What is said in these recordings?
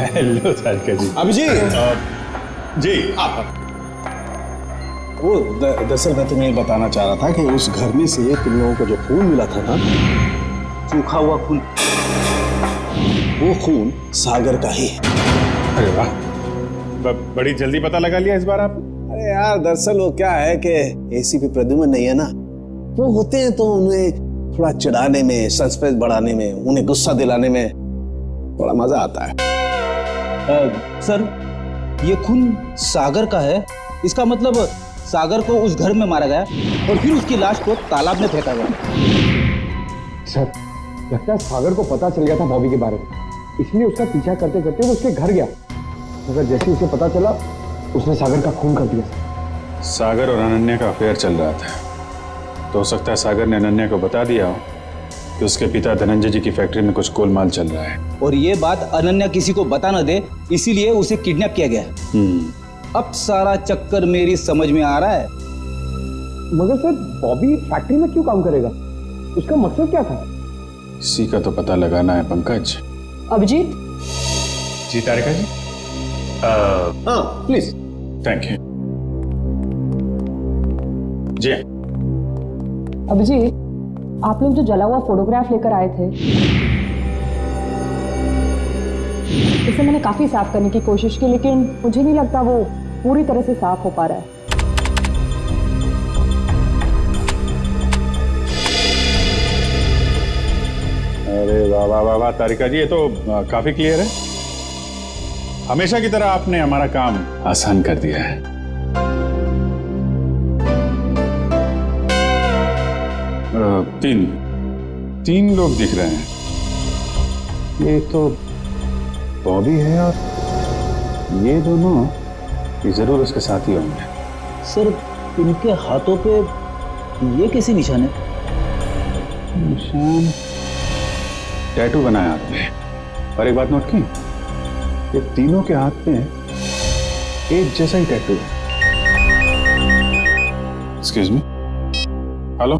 Hello Sarika जी। अभिजीत जी आप वो दरअसल मैं तुम्हें बताना चाह रहा था कि उस घर में से तुम लोगों को जो खून मिला था ना, सूखा हुआ खून, वो खून सागर का ही है। अरे वाह, बड़ी जल्दी पता लगा लिया इस बार आपने। अरे यार, दरअसल वो क्या है कि एसीपी प्रद्युम्न नहीं है ना, वो होते हैं तो उन्हें थोड़ा चिढ़ाने में, सस्पेंस बढ़ाने में, उन्हें गुस्सा दिलाने में थोड़ा मजा आता है। सर, ये खून सागर का है। इसका मतलब सागर को उस घर में मारा गया और फिर उसकी लाश को तालाब में फेंका गया। सर, लगता है सागर को पता चल गया था बॉबी के बारे में, इसलिए उसका पीछा करते करते वो उसके घर गया, मगर जैसे उसे पता चला उसने सागर का खून कर दिया। सागर और अनन्या का अफेयर चल रहा था, तो हो सकता है सागर ने अनन्या को बता दिया हो कि उसके पिता धनंजय जी की फैक्ट्री में कुछ गोलमाल चल रहा है, और ये बात अनन्या किसी को बता न दे, इसीलिए उसे किडनैप किया गया है। अब सारा चक्कर मेरी समझ में आ रहा है। मगर सर, बॉबी फैक्ट्री में क्यों काम करेगा? उसका मकसद क्या था? इसी का तो पता लगाना है पंकज। अभिजीत, जी तारिका जी। हाँ प्लीज। थैंक यू जी। अभिजीत, आप लोग जो जला हुआ फोटोग्राफ लेकर आए थे, इसे मैंने काफी साफ करने की कोशिश की, लेकिन मुझे नहीं लगता वो पूरी तरह से साफ हो पा रहा है। अरे वाह वाह वाह वाह तारिका जी, ये तो काफी क्लियर है। हमेशा की तरह आपने हमारा काम आसान कर दिया है। तीन लोग दिख रहे हैं। ये तो बॉबी है और ये दोनों, ये जरूर उसके साथ ही होंगे। सर, इनके हाथों पे ये कैसे निशान है? निशान टैटू बनाया आपने। और एक बात नोट की, ये तीनों के हाथ पे एक जैसा ही टैटू है। एक्सक्यूज मी, हेलो,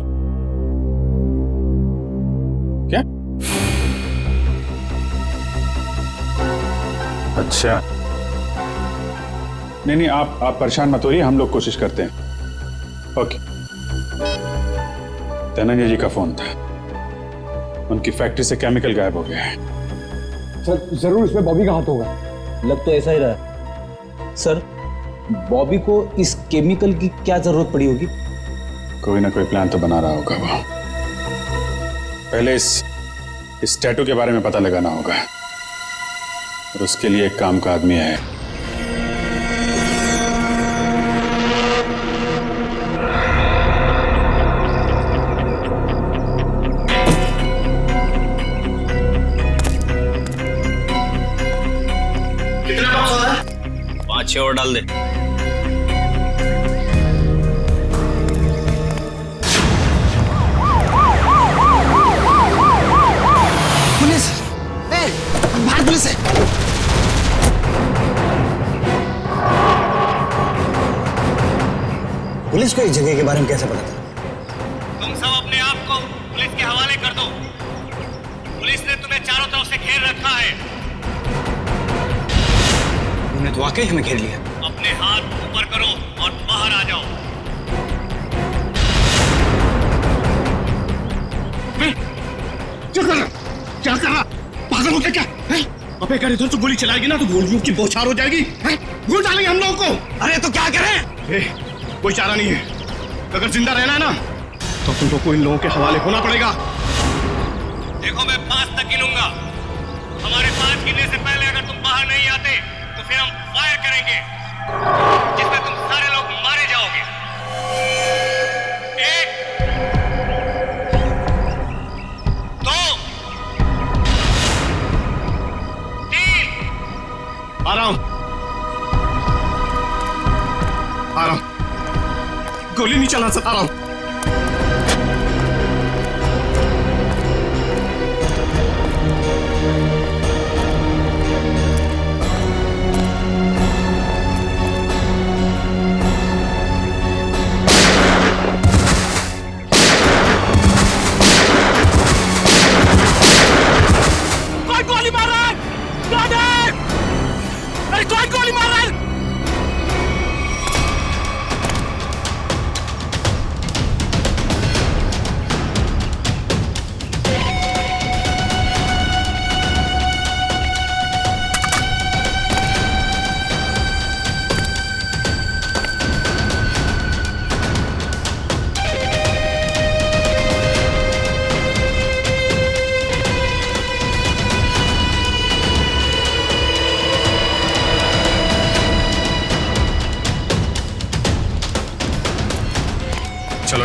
क्या? अच्छा, नहीं आप परेशान मत होइए, हम लोग कोशिश करते हैं। ओके। धनंजय जी का फोन था, उनकी फैक्ट्री से केमिकल गायब हो गया है। सर, जरूर इसमें बॉबी का हाथ होगा। लग तो ऐसा ही रहा है। सर, बॉबी को इस केमिकल की क्या जरूरत पड़ी होगी? कोई ना कोई प्लान तो बना रहा होगा वो। पहले इस टैटू के बारे में पता लगाना होगा, और उसके लिए एक काम का आदमी है। कितना बॉक्स होता है? 5-6 और डाल दे। पुलिस! बाहर पुलिस है। पुलिस को इस जगह के बारे में कैसे पता था? तुम सब अपने आप को पुलिस के हवाले कर दो। पुलिस ने तुम्हें चारों तरफ से घेर रखा है। उन्हें तो वाकई हमें घेर लिया। अपने हाथ ऊपर करो और बाहर आ जाओ। क्या कर रहा? पागल हो गया क्या? अबे अगर इधर से गोली चलाएगी ना तो गोलियों की बौछार हो जाएगी। गोली डालेंगे हम लोगों को। अरे तो क्या करें? कोई चारा नहीं है। अगर जिंदा रहना है ना तो तुमको को इन लोगों के हवाले होना पड़ेगा। देखो, मैं 5 तक गिनूंगा। हमारे 5 गिनने से पहले अगर तुम बाहर नहीं आते तो फिर हम फायर करेंगे, जिसमें तुम सारे लोग मारे जाओगे। 1, 2, 3। आ रहा हूं। गोली नहीं चला सकता। आ रहा हूं। कोई गोली मार रहा है?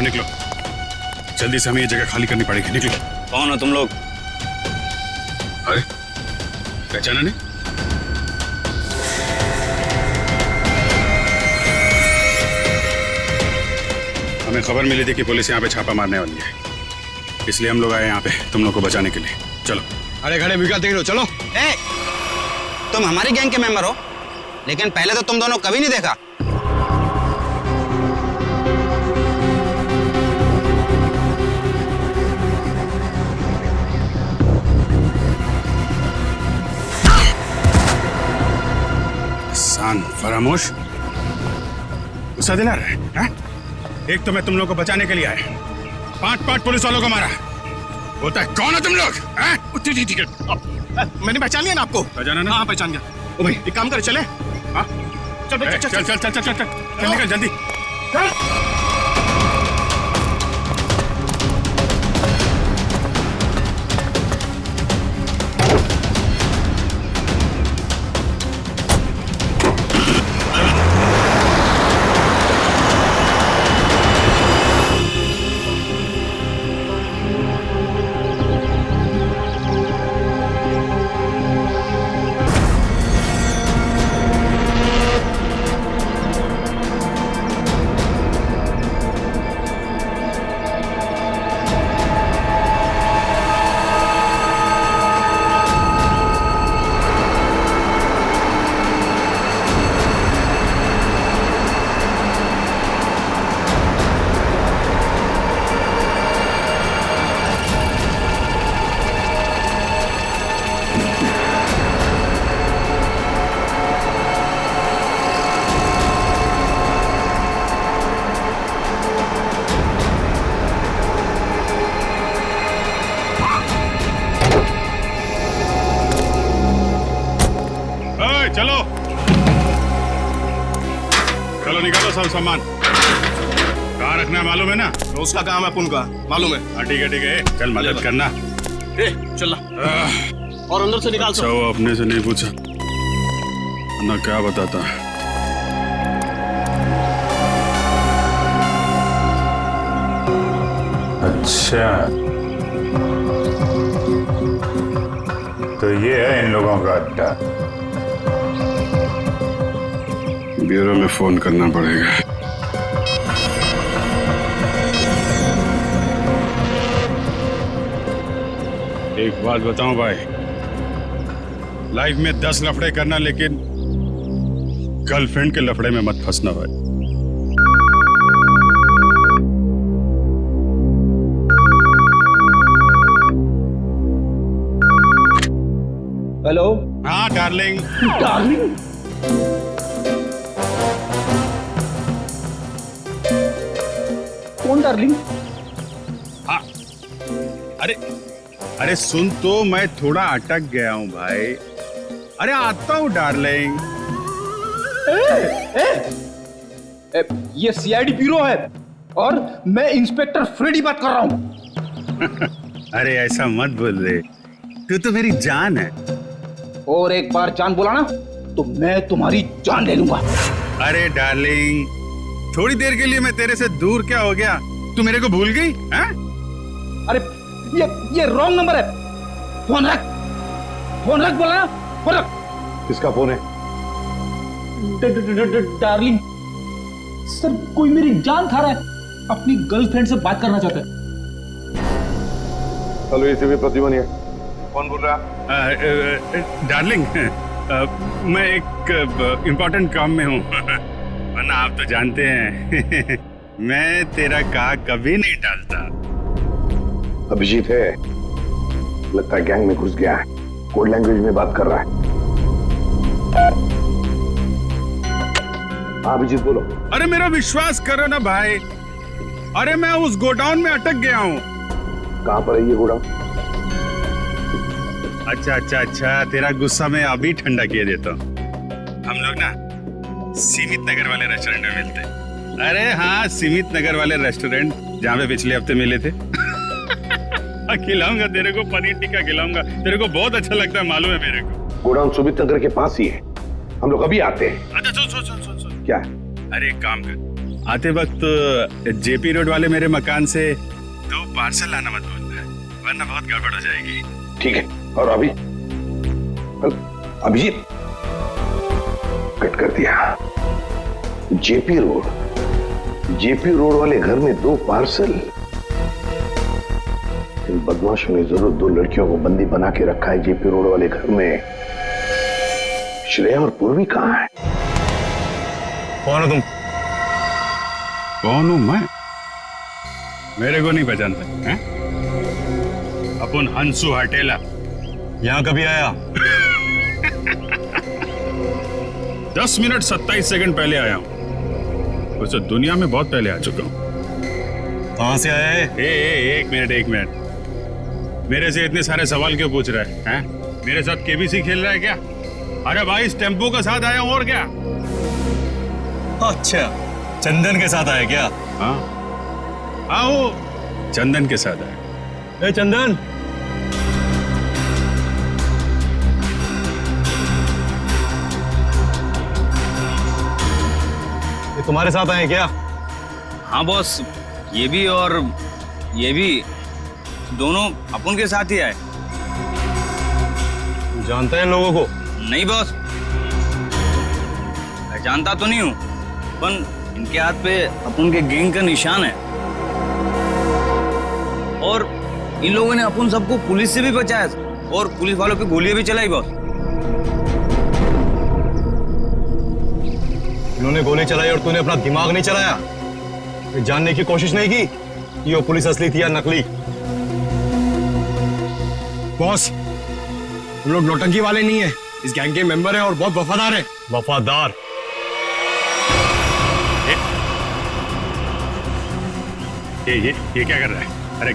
निकलो, जल्दी से हमें ये जगह खाली करनी पड़ेगी। निकलो। कौन हो तुम लोग? अरे पहचाना नहीं? हमें खबर मिली थी कि पुलिस यहाँ पे छापा मारने वाली है, इसलिए हम लोग आए यहाँ पे तुम लोग को बचाने के लिए। चलो। अरे खड़े विकल देख लो, चलो। ए, तुम हमारी गैंग के मेंबर हो, लेकिन पहले तो तुम दोनों कभी नहीं देखा। सान फरामोश, गुस्सा दिला रहे हैं? एक तो मैं तुम लोग को बचाने के लिए आया, 5 पुलिस वालों को मारा। बोलता है कौन हो तुम लोग? ठीक है, मैंने पहचान लिया ना आपको। पहचाना ना? हाँ पहचान गया। ओ भाई एक काम कर, चले। हाँ? चल भाई, चल चल चल चल निकल जल्दी। चलो चलो निकालो सब सामान। कहाँ रखना है मालूम है ना? तो उसका काम है पुन का, मालूम है। हाँ ठीक है, चल मदद करना। ए चल और अंदर से निकाल अच्छा वो अपने से नहीं पूछा ना, क्या बताता। अच्छा तो ये है इन लोगों का अड्डा। ब्यूरो में फोन करना पड़ेगा। एक बात बताऊं भाई, लाइफ में 10 लफड़े करना, लेकिन गर्लफ्रेंड के लफड़े में मत फंसना भाई। हेलो। हाँ डार्लिंग। डार्लिंग? कौन डार्लिंग? हाँ अरे सुन तो, मैं थोड़ा अटक गया हूँ भाई। अरे आता हूँ डार्लिंग। ये सीआईडी ब्यूरो है और मैं इंस्पेक्टर फ्रेडी बात कर रहा हूँ। अरे ऐसा मत बोल रे, तू तो मेरी जान है। और एक बार जान बोला ना तो मैं तुम्हारी जान ले लूंगा। अरे डार्लिंग, थोड़ी देर के लिए मैं तेरे से दूर क्या हो गया? तू मेरे को भूल गई? हैं? अरे ये रॉन्ग नंबर है। फोन रख बोला ना, फोन रख। किसका फोन है? डार्लिंग सर, कोई मेरी जान खा रहा है, अपनी गर्लफ्रेंड से बात करना चाहता है। हेलो एसीपी प्रतिमा है, कौन बोल रहा है? डार्लिंग मैं एक इम्पोर्टेंट काम में हूँ, वरना आप तो जानते हैं मैं तेरा कहा कभी नहीं टालता। अभिजीत है, लगता है गैंग में घुस गया है, कोड लैंग्वेज में बात कर रहा है। हाँ अभिजीत बोलो। अरे मेरा विश्वास करो ना भाई, अरे मैं उस गोडाउन में अटक गया हूँ। कहाँ पर है ये गोडाउन? अच्छा, तेरा गुस्सा मैं अभी ठंडा किए देता हूँ। हम लोग ना सीमित नगर वाले रेस्टोरेंट में मिलते हैं। अरे हाँ, सीमित नगर वाले रेस्टोरेंट जहाँ पे पिछले हफ्ते मिले थे। खिलाऊंगा तेरे को, पनीर टिक्का खिलाऊंगा, तेरे को बहुत अच्छा लगता है, मालूम है मेरे को। गोडाउन सुमित नगर के पास ही है, हम लोग अभी आते हैं। अच्छा सुन। क्या? अरे एक काम कर, आते वक्त जेपी रोड वाले मेरे मकान से 2 पार्सल लाना मत भूलना, वरना बहुत गड़बड़ हो जाएगी। ठीक है। और अभी अभिजीत कट कर दिया। जेपी रोड वाले घर में 2 पार्सल। इन बदमाशों ने जरूर 2 लड़कियों को बंदी बना के रखा है जेपी रोड वाले घर में। श्रेया और पूर्वी कहाँ है? कौन हो तुम? कौन हूं मैं? मेरे को नहीं पहचानते हैं? अपन हंसू हटेला। यहाँ कभी आया? 10 मिनट 27 सेकंड पहले आया हूं। वैसे दुनिया में बहुत पहले आ चुका हूं। कहाँ से आया है? एक मिनट। मेरे से इतने सारे सवाल क्यों पूछ रहा है? हैं? मेरे साथ केबीसी खेल रहा है क्या? अरे भाई, इस टेम्पो के साथ आया हूं, और क्या? अच्छा, चंदन के साथ आया क्या? हाँ, वो चंदन के साथ आया। ए चंदन, ये तुम्हारे साथ आए क्या? हाँ बॉस, ये भी और ये भी, दोनों अपन के साथ ही आए। जानते हैं लोगों को? नहीं बॉस, मैं जानता तो नहीं हूँ, पर इनके हाथ पे अपन के गैंग का निशान है। और इन लोगों ने अपन सबको पुलिस से भी बचाया और पुलिस वालों पे गोलियां भी चलाई बॉस। इन्होंने गोली चलाई और तूने अपना दिमाग नहीं चलाया? ये जानने की कोशिश नहीं की कि वो पुलिस असली थी या नकली? बॉस, हम लोग नौटंकी वाले नहीं है, इस गैंग के मेंबर है और बहुत वफादार है। वफादार? ये क्या कर रहा है? अरे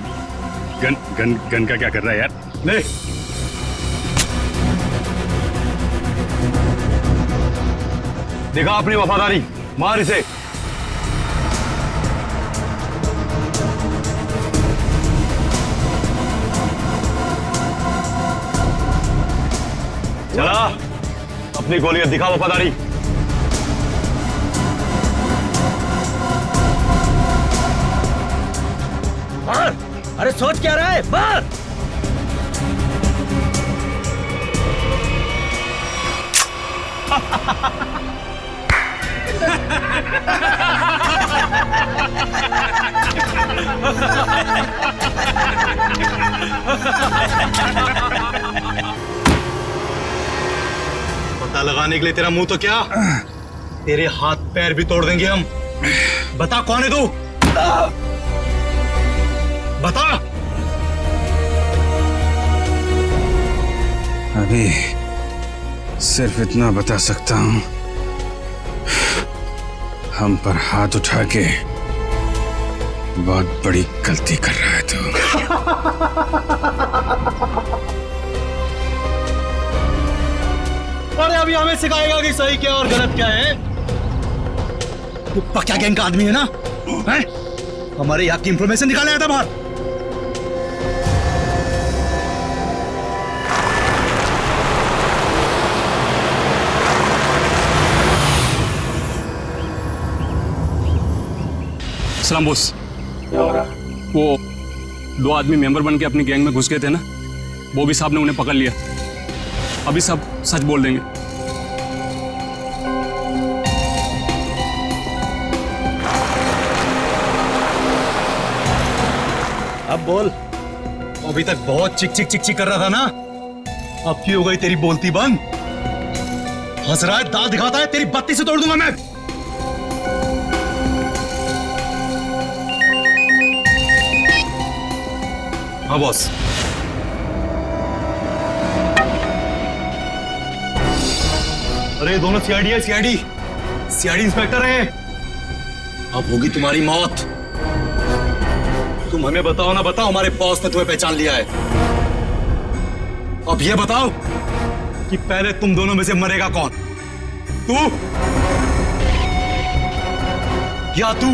गन का क्या कर रहा है यार? नहीं, दिखा अपनी वफादारी, मार इसे। चला, अपनी गोलियां दिखा वफादारी। अरे सोच क्या रहा है? मार! पता लगाने के लिए तेरा मुंह तो क्या, तेरे हाथ पैर भी तोड़ देंगे हम। बता कौन है तू? बता। अभी सिर्फ इतना बता सकता हूं, हम पर हाथ उठा के बहुत बड़ी गलती कर रहा है तू। अरे अभी हमें सिखाएगा कि सही क्या और गलत क्या है। तू पक्का गैंग का आदमी है ना? हैं? हमारे यहाँ की इंफॉर्मेशन निकाले आया था बाहर। सलाम बॉस। वो 2 आदमी मेंबर बन के अपनी गैंग में घुस गए थे ना, वो भी साहब ने उन्हें पकड़ लिया। अभी सब सच बोल देंगे। अब बोल। अभी तक बहुत चिक चिक चिक चिक कर रहा था ना, अब की हो गई तेरी बोलती बंद? हंस रहा है, दांत दिखाता है, तेरी बत्ती से तोड़ दूंगा मैं। हाँ बॉस। अरे दोनों सीआईडी है, सीआईडी इंस्पेक्टर है। अब होगी तुम्हारी मौत। तुम हमें बताओ ना, बताओ हमारे बॉस ने तुम्हें पहचान लिया है। अब ये बताओ कि पहले तुम दोनों में से मरेगा कौन, तू या तू?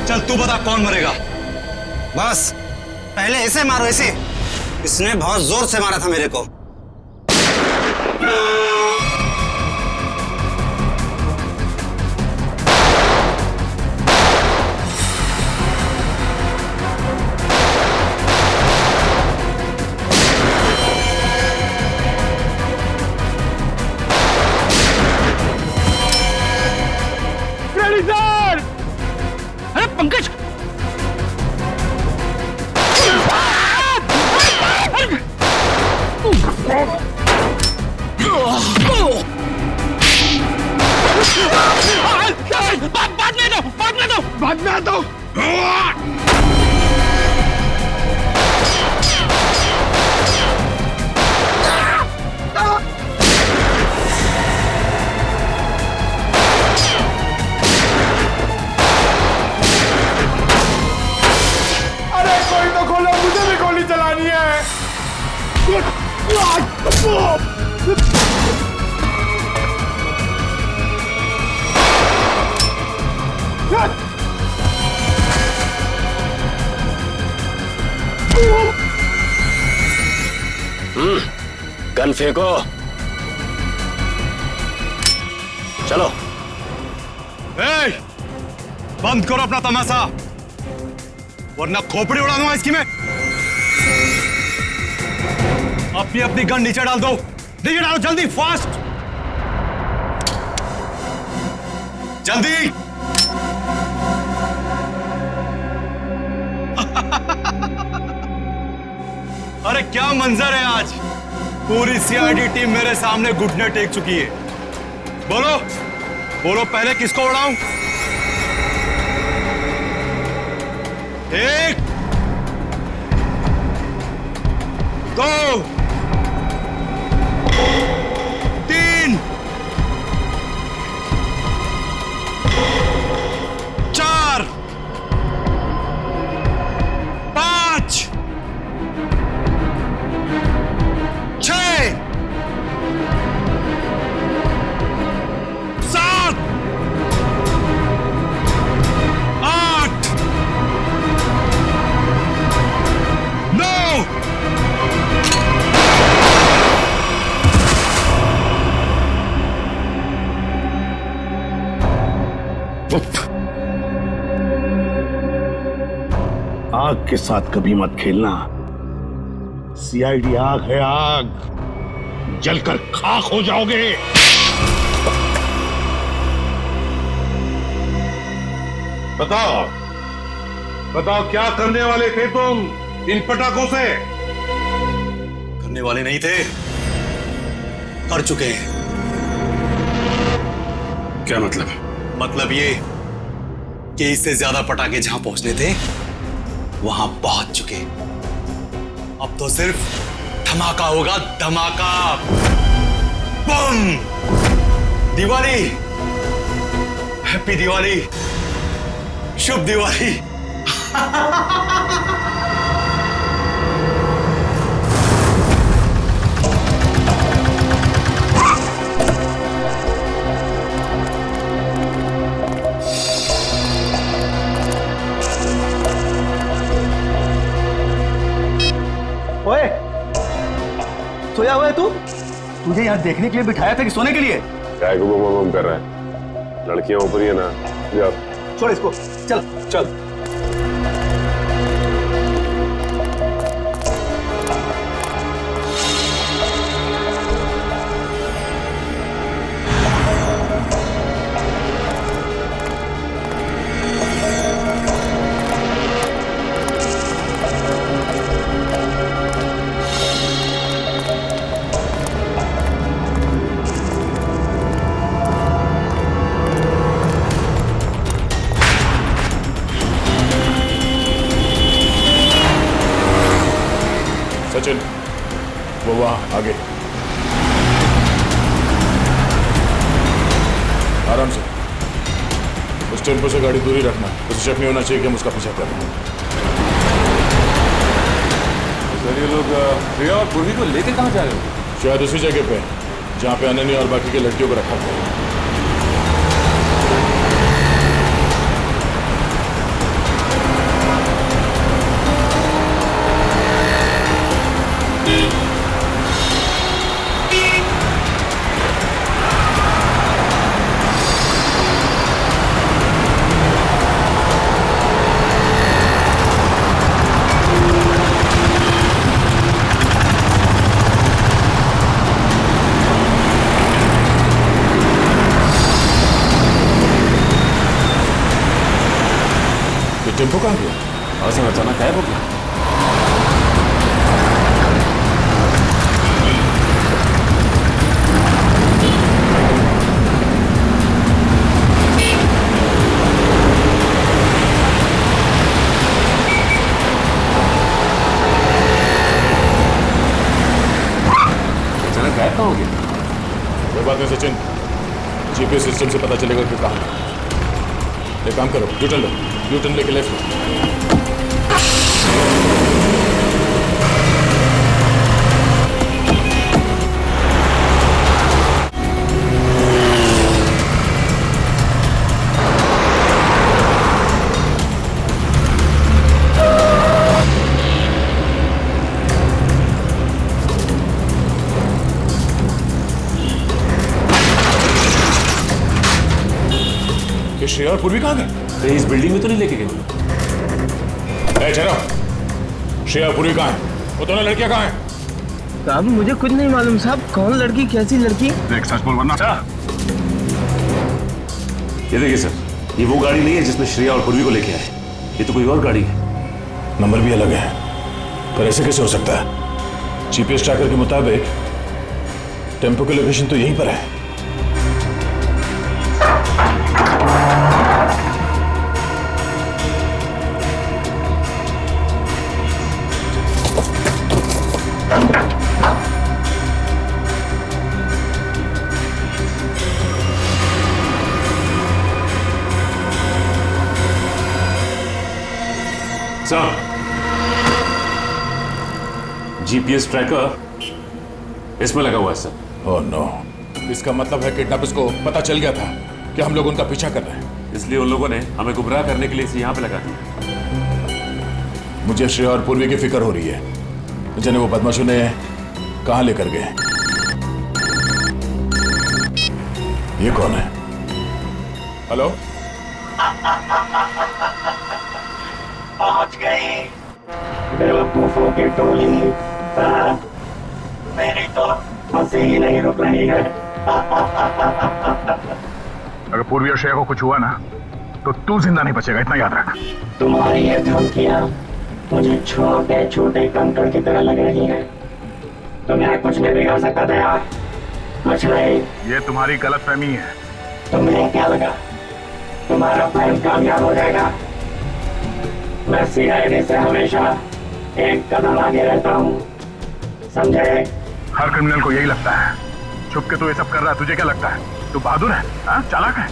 चल तू बता कौन मरेगा। बस पहले ऐसे मारो, ऐसे। इसने बहुत जोर से मारा था मेरे को। डालता हूं। अरे कोई तो खोलो, मुझे भी गोली चलानी है। गन फेंको। चलो। ए, बंद करो अपना तमाशा, वरना खोपड़ी उड़ा दूंगा इसकी मैं। अपनी अपनी गन नीचे डाल दो, नीचे डालो जल्दी, फास्ट, जल्दी। अरे क्या मंजर है आज, पूरी सीआईडी टीम मेरे सामने घुटने टेक चुकी है। बोलो बोलो, पहले किसको उड़ाऊं? एक, दो, तीन, चार, पांच, छह, सात, आठ, नौ, आग के साथ कभी मत खेलना। सीआईडी आग है, आग, जलकर खाक हो जाओगे। बताओ बताओ, क्या करने वाले थे तुम इन पटाखों से? करने वाले नहीं थे, कर चुके हैं। क्या मतलब? मतलब ये कि इससे ज्यादा पटाखे जहां पहुंचने थे वहां पहुंच चुके। अब तो सिर्फ धमाका होगा, धमाका, बम। दिवाली, हैप्पी दिवाली, शुभ दिवाली। ओए, सोया हुआ है तू? तुझे यहाँ देखने के लिए बिठाया था कि सोने के लिए? क्या को बम कर रहा है? लड़कियां ऊपर ही है ना, जा। छोड़ इसको, चल चल। सचिन, वो वहां आगे, आराम से। उस टेम्पो से गाड़ी दूरी रखना, उसे शक नहीं होना चाहिए कि हम उसका पीछा कर रहे हैं। सर, ये लोग प्रिया और पूर्वी को लेके कहाँ जा रहे हो? शायद उसी जगह पे जहाँ पे अनन्या और बाकी की लड़कियों को रखा था। कहाँ हो गया? कोई बात नहीं सचिन, जीपीएस सिस्टम से पता चलेगा कि कहाँ है। एक काम करो, यूटर्न लो, यूटर्न लेके लेफ्ट लो। श्रेया और पूर्वी कहाँ गए? इस बिल्डिंग में तो नहीं लेके गए। चलो, श्रेया और पूर्वी कहाँ है? वो दोनों लड़कियां कहाँ हैं? साहब मुझे कुछ नहीं मालूम साहब, कौन लड़की कैसी लड़की? देख सच बोल वरना। ये देखिए सर, ये वो गाड़ी नहीं है जिसमें श्रेया और पूर्वी को लेके आए, ये तो कोई और गाड़ी है। नंबर भी अलग है, पर ऐसे कैसे हो सकता है? जीपीएस ट्रैकर के मुताबिक टेम्पो की लोकेशन तो यहीं पर है। सर, जीपीएस ट्रैकर इसमें लगा हुआ है सर। ओह नो, इसका मतलब है किडनैपर्स को पता चल गया था कि हम लोग उनका पीछा कर रहे हैं, इसलिए उन लोगों ने हमें गुमराह करने के लिए इसे यहाँ पे लगा दिया। मुझे श्रेया और पूर्वी की फिक्र हो रही है, जिन्हें वो बदमाशों ने कहाँ लेकर गए। ये कौन है? हेलो, पहुंच गए बेवकूफों की टोली। मेरी तो हंसी ही नहीं रुक रही है। अगर पूर्वी और श्रेया को कुछ हुआ ना तो तू जिंदा नहीं बचेगा, इतना याद रख। तुम्हारी ये धमकियां मुझे छोटे छोटे कंकड़ की तरह लग रही हैं। तुम्हें कुछ नहीं बिगाड़ सकता था यार, कुछ नहीं। ये तुम्हारी गलतफहमी है। तुम्हें क्या लगा तुम्हारा प्लान कामयाब हो जाएगा? मैं सीआईडी से हमेशा एक कदम आगे रहता हूँ, समझे? हर क्रिमिनल को यही लगता है। छुप के तू ये सब कर रहा है, तुझे क्या लगता है? तू बहादुर है, हाँ? चालाक है?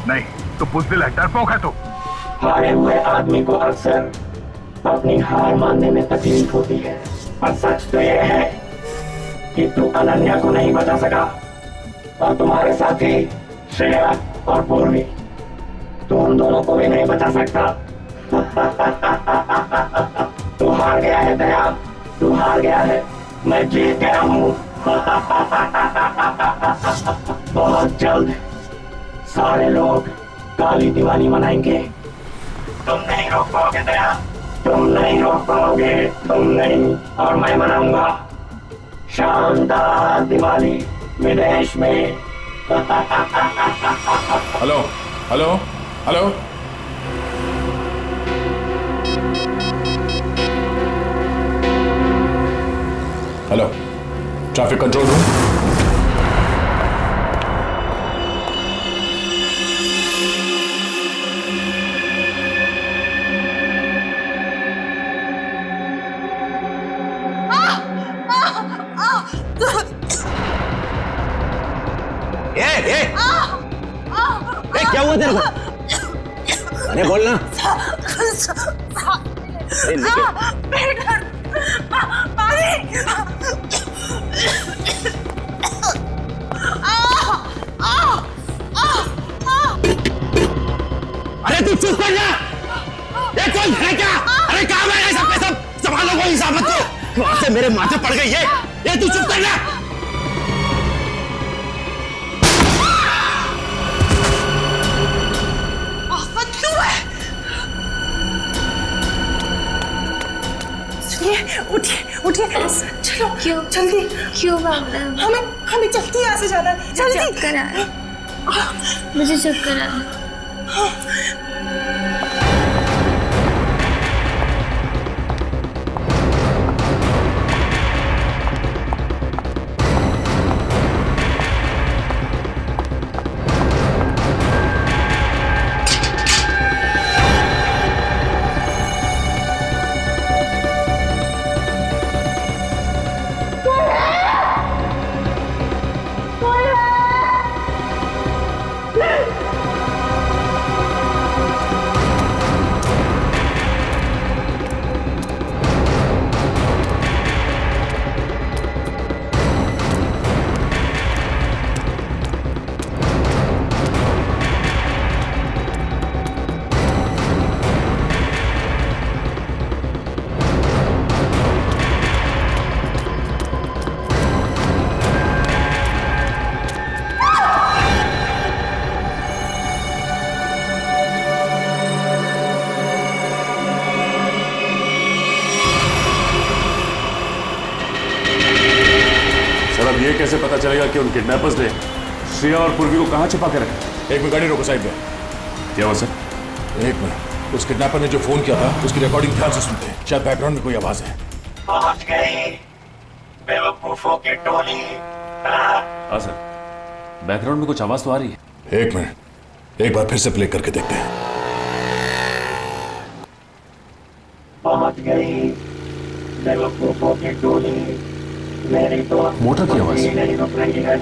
नहीं, तू बुज़दिल है, डरपोक है तू। हारे हुए आदमी को अक्सर अपनी हार मानने में तकलीफ होती है, पर सच तो यह है कि तू अनन्या को नहीं बचा सका, और तुम्हारे साथी श्रेया और पूर्वी, तू उन दोनों को भी नहीं बचा सकता। तू हार गया है दया, तू हार गया है, मैं जीत गया हूँ। बहुत जल्द सारे लोग काली दिवाली मनाएंगे। तुम नहीं रोक पाओगे दया, तुम नहीं रोक पाओगे, तुम नहीं, और मैं मनाऊंगा शानदार दिवाली विदेश में। Hello hello hello, hello, traffic control room. क्या हुआ तेरे को? अरे बोलना। अरे तू चुप कर जा। ये कौन है क्या? अरे काम है सब के सब, संभालो को हिसाब मत को। वहां से मेरे माथे पड़ गई ये तू चुप कर जा। उठिए उठिए, चलो क्यों जल्दी। क्यों भागना है? हमें जल्दी यहाँ से जाना है, जल्दी। चक्कर आ रहा है, मुझे चक्कर आ रहा है। अब ये कैसे पता चलेगा कि उन किडनैपर्स ने श्रेया और पूर्वी को कहाँ छिपा के रखा? एक मिनट गाड़ी रोको साइड में। क्या हुआ सर? एक मिनट, उस किडनैपर ने जो फोन किया था उसकी रिकॉर्डिंग ध्यान से सुनते हैं, शायद बैकग्राउंड में कोई आवाज है। पहुंच गई बेवकूफों की टोली। हाँ सर, बैकग्राउंड में कुछ आवाज तो आ रही है। एक मिनट, एक बार फिर से प्ले करके देखते हैं। पहुंच गई बेवकूफों की टोली, मेरी तो मोटर की आवाज नहीं रुक रही है।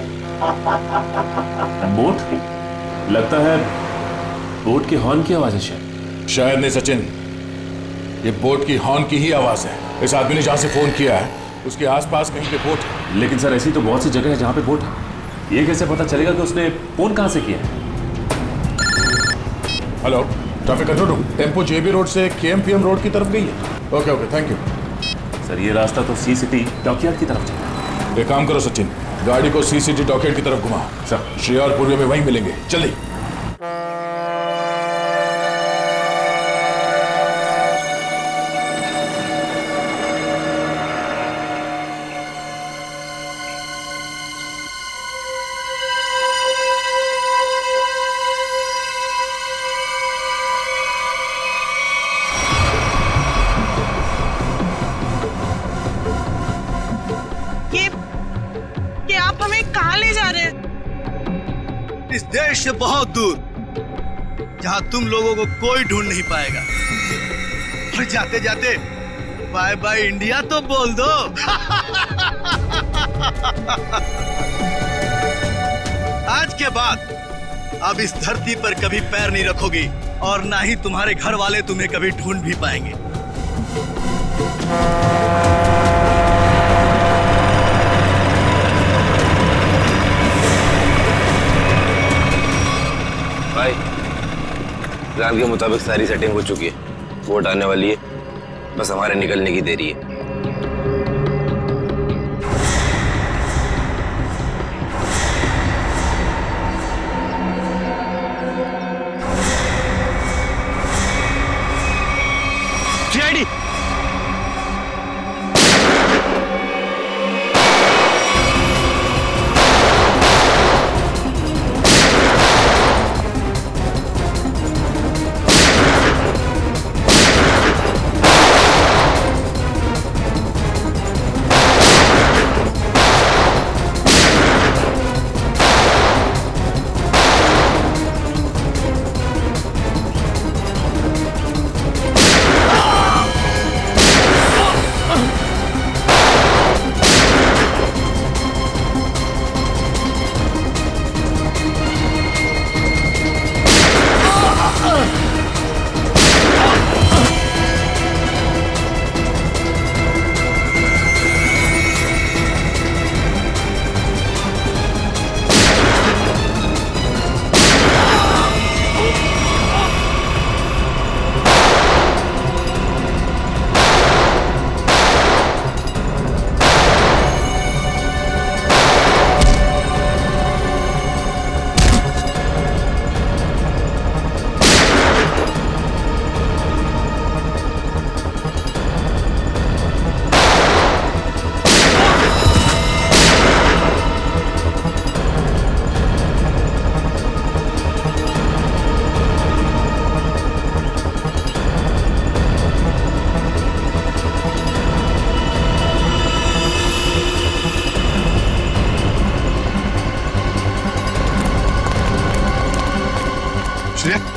बोट? लगता है बोट के हॉर्न की आवाज है शायद नहीं सचिन, ये बोट की हॉर्न की ही आवाज है। इस आदमी ने जहां से फोन किया है उसके आसपास कहीं पे बोट है। लेकिन सर ऐसी तो बहुत सी जगह है जहां पे बोट है, ये कैसे पता चलेगा कि उसने फोन कहां से किया है? Hello, traffic control room, tempo JB road से केएमपीएम रोड की तरफ गई है। Okay okay, thank you sir. ये रास्ता तो सी सिटी डॉकयार्ड की तरफ जाता है। एक काम करो सचिन, गाड़ी को सी सिटी डॉकयार्ड की तरफ घुमा। सर, श्रेया और पूर्वी में वहीं मिलेंगे, जल्दी। आप हमें कहाँ ले जा रहे हैं? इस देश से बहुत दूर, जहाँ तुम लोगों को कोई ढूंढ नहीं पाएगा। और जाते जाते बाय बाय इंडिया तो बोल दो। आज के बाद अब इस धरती पर कभी पैर नहीं रखोगी और ना ही तुम्हारे घर वाले तुम्हें कभी ढूंढ भी पाएंगे। भाई, प्लान के मुताबिक सारी सेटिंग हो चुकी है, वोट आने वाली है, बस हमारे निकलने की देरी है। सीआईडी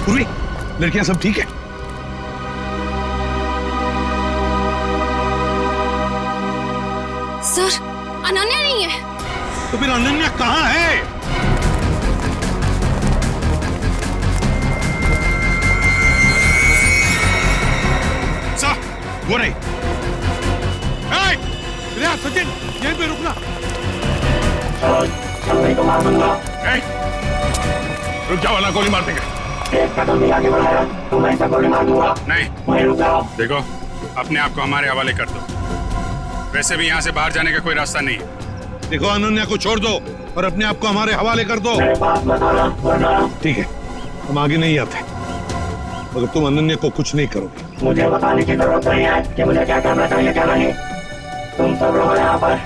पूरी लड़कियां सब ठीक है? सर, अनन्या नहीं है। तो फिर अनन्या कहाँ है? सर, वो रही। सचिन, यहीं पे रुकना। को मार दूंगा। रुक जाओ, वाला गोली मार देंगे। एक कदम भी आगे बढ़ाया तो मैं ऐसा गोली मार दूंगा। नहीं, वहीं रुक जाओ। देखो, अपने आप को हमारे हवाले कर दो। वैसे भी यहाँ से बाहर जाने का कोई रास्ता नहीं है। देखो, अनन्या को छोड़ दो और अपने आप को हमारे हवाले कर दो। ठीक है, हम आगे नहीं आते मगर तुम अनन्या को कुछ नहीं करोगे। मुझे बताने की जरूरत नहीं है कि मुझे क्या करना चाहिए क्या नहीं। तुम सब रहो यहाँ पर,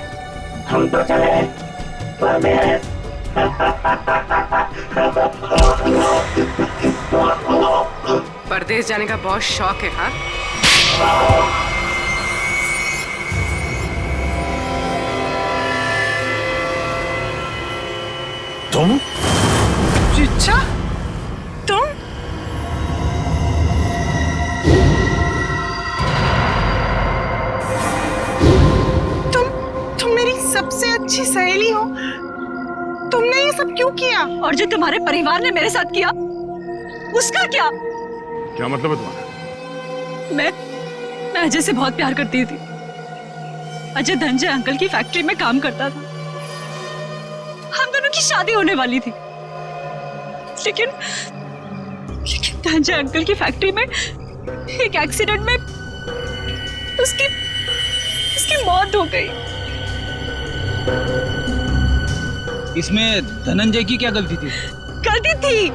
हम तो चले। ट्रांसफर में है। परदेश जाने का बहुत शौक है। हाँ, तुम? चिच्चा, तुम? तुम मेरी सबसे अच्छी सहेली हो। तुमने ये सब क्यों किया? और जो तुम्हारे परिवार ने मेरे साथ किया उसका क्या? क्या मतलब है तुम्हारा? मैं अजय से बहुत प्यार करती थी। अजय धनंजय अंकल की फैक्ट्री में काम करता था। हम दोनों की शादी होने वाली थी, लेकिन धनंजय अंकल की फैक्ट्री में एक एक्सीडेंट में उसकी मौत हो गई। इसमें धनंजय की क्या गलती थी? गलती थी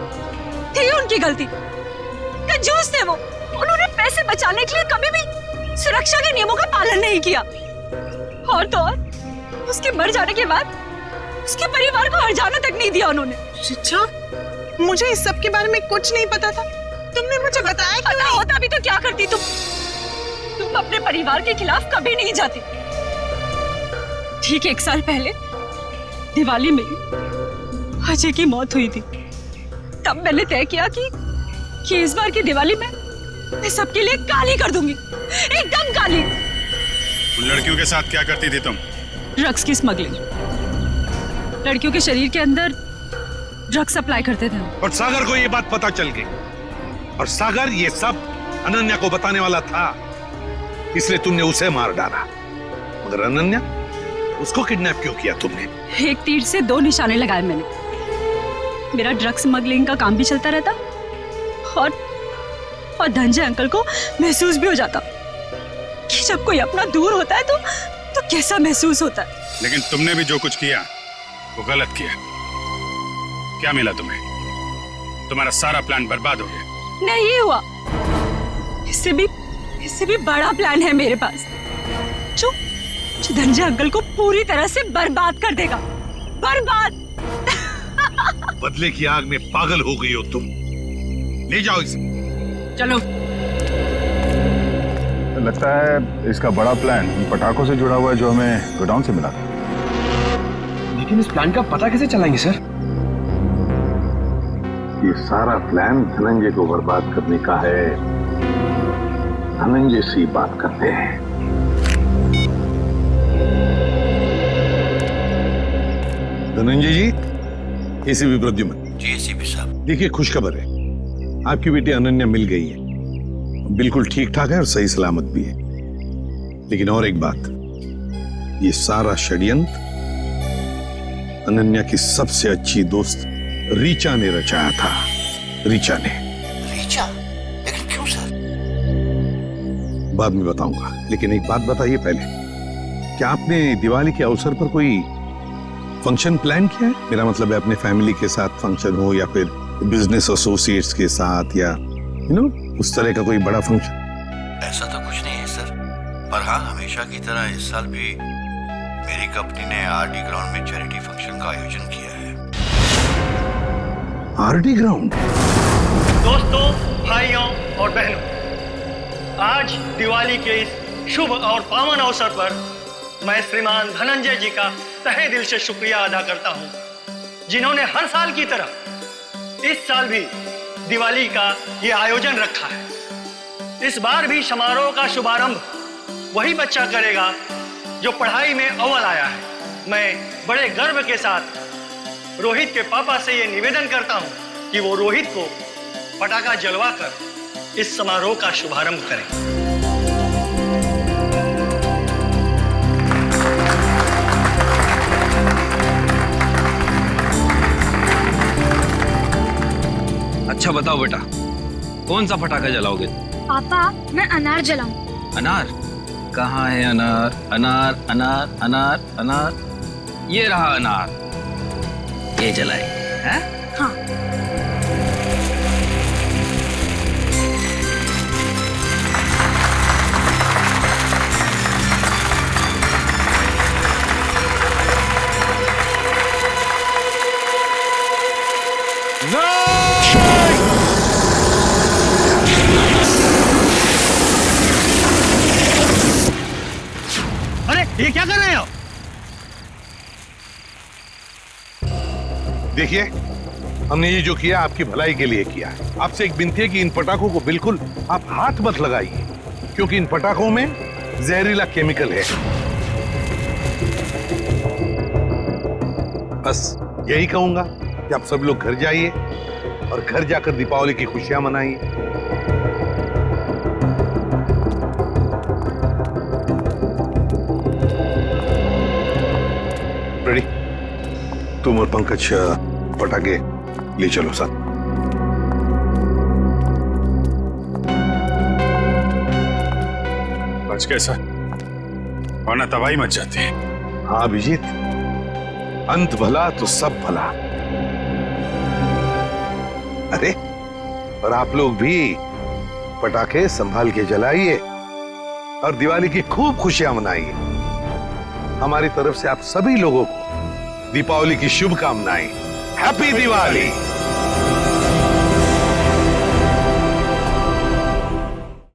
उनकी गलती। कंजूस थे वो। उन्होंने पैसे बचाने के लिए कभी भी सुरक्षा के नियमों का पालन नहीं किया। और तो और उसके मर जाने के बाद उसके परिवार को हर्जाना तक नहीं दिया उन्होंने। चिच्चा, मुझे इस सब के बारे में कुछ नहीं पता था। तुमने मुझे बताया क्यों नहीं? होता भी तो क्या करती तुम अपने परिवार के खिलाफ कभी नहीं जाती। ठीक 1 साल पहले दिवाली में अजय की मौत हुई थी। तब मैंने तय किया कि इस बार की दिवाली में मैं सबके लिए काली कर दूंगी, एकदम काली। उन लड़कियों के साथ क्या करती थी तुम? ड्रग्स की स्मगलिंग। लड़कियों के शरीर के अंदर ड्रग्स सप्लाई करते थे। और सागर को ये बात पता चल गई, और सागर ये सब अनन्या को बताने वाला था, इसलिए तुमने उसे मार डाला। मगर अनन्या, उसको किडनैप क्यों किया तुमने? एक तीर से 2 निशाने लगाए मैंने। मेरा ड्रग्स स्मगलिंग का काम भी चलता रहता और धनंजय अंकल को महसूस भी हो जाता कि जब कोई अपना दूर होता है तो कैसा महसूस होता है। लेकिन तुमने भी जो कुछ किया वो गलत किया। क्या मिला तुम्हें? तुम्हारा सारा प्लान बर्बाद हो गया। नहीं हुआ। इससे भी बड़ा प्लान है मेरे पास, जो धनंजय अंकल को पूरी तरह से बर्बाद कर देगा। बर्बाद। बदले की आग में पागल हो गई हो तुम। ले जाओ इसे। चलो। लगता है इसका बड़ा प्लान उन पटाखों से जुड़ा हुआ है जो हमें गोडाउन से मिला था। लेकिन इस प्लान का पता कैसे चलाएंगे सर? ये सारा प्लान धनंजय को बर्बाद करने का है। धनंजय से बात करते हैं। धनंजय जी, एसीपी प्रद्युमन। जी एसीपी साहब। देखिए, खुशखबर है, आपकी बेटी अनन्या मिल गई है। बिल्कुल ठीक ठाक है और सही सलामत भी है। लेकिन और एक बात, ये सारा षड्यंत्र अनन्या की सबसे अच्छी दोस्त रीचा ने रचाया था। रीचा? लेकिन क्यों सर? बाद में बताऊंगा, लेकिन एक बात बताइए पहले, क्या आपने दिवाली के अवसर पर कोई फंक्शन प्लान किया है? मेरा मतलब है अपने फैमिली के साथ फंक्शन हो या फिर बिजनेस एसोसिएट्स के साथ, या उस तरह का कोई बड़ा फंक्शन। ऐसा तो कुछ नहीं है सर, पर हाँ, हमेशा की तरह इस साल भी मेरी कंपनी ने आरडी ग्राउंड में चैरिटी फंक्शन का आयोजन किया है। RD ground? दोस्तों, भाइयों और बहनों, आज दिवाली के इस शुभ और पावन अवसर पर मैं श्रीमान धनंजय जी का तहे दिल से शुक्रिया अदा करता हूं, जिन्होंने हर साल की तरह इस साल भी दिवाली का ये आयोजन रखा है। इस बार भी समारोह का शुभारंभ वही बच्चा करेगा जो पढ़ाई में अव्वल आया है। मैं बड़े गर्व के साथ रोहित के पापा से ये निवेदन करता हूं कि वो रोहित को पटाखा जलवाकर इस समारोह का शुभारंभ करें। अच्छा बताओ बेटा, कौन सा पटाखा जलाओगे? पापा, मैं अनार जलाऊं। अनार? कहाँ है अनार? अनार अनार अनार अनार, ये रहा अनार। ये जलाए हैं? हाँ। देखिए, हमने ये जो किया आपकी भलाई के लिए किया है। आपसे एक विनती है कि इन पटाखों को बिल्कुल आप हाथ मत लगाइए, क्योंकि इन पटाखों में जहरीला केमिकल है। बस यही कहूंगा कि आप सब लोग घर जाइए और घर जाकर दीपावली की खुशियां मनाइए। रेडी? तुम और पंकज पटाखे ले चलो साथ। बच कैसा, वरना तबाही मच जाती है। हाँ अभिजीत, अंत भला तो सब भला। अरे और आप लोग भी पटाखे संभाल के जलाइए और दिवाली की खूब खुशियां मनाइए। हमारी तरफ से आप सभी लोगों को दीपावली की शुभकामनाएं। हैप्पी दिवाली।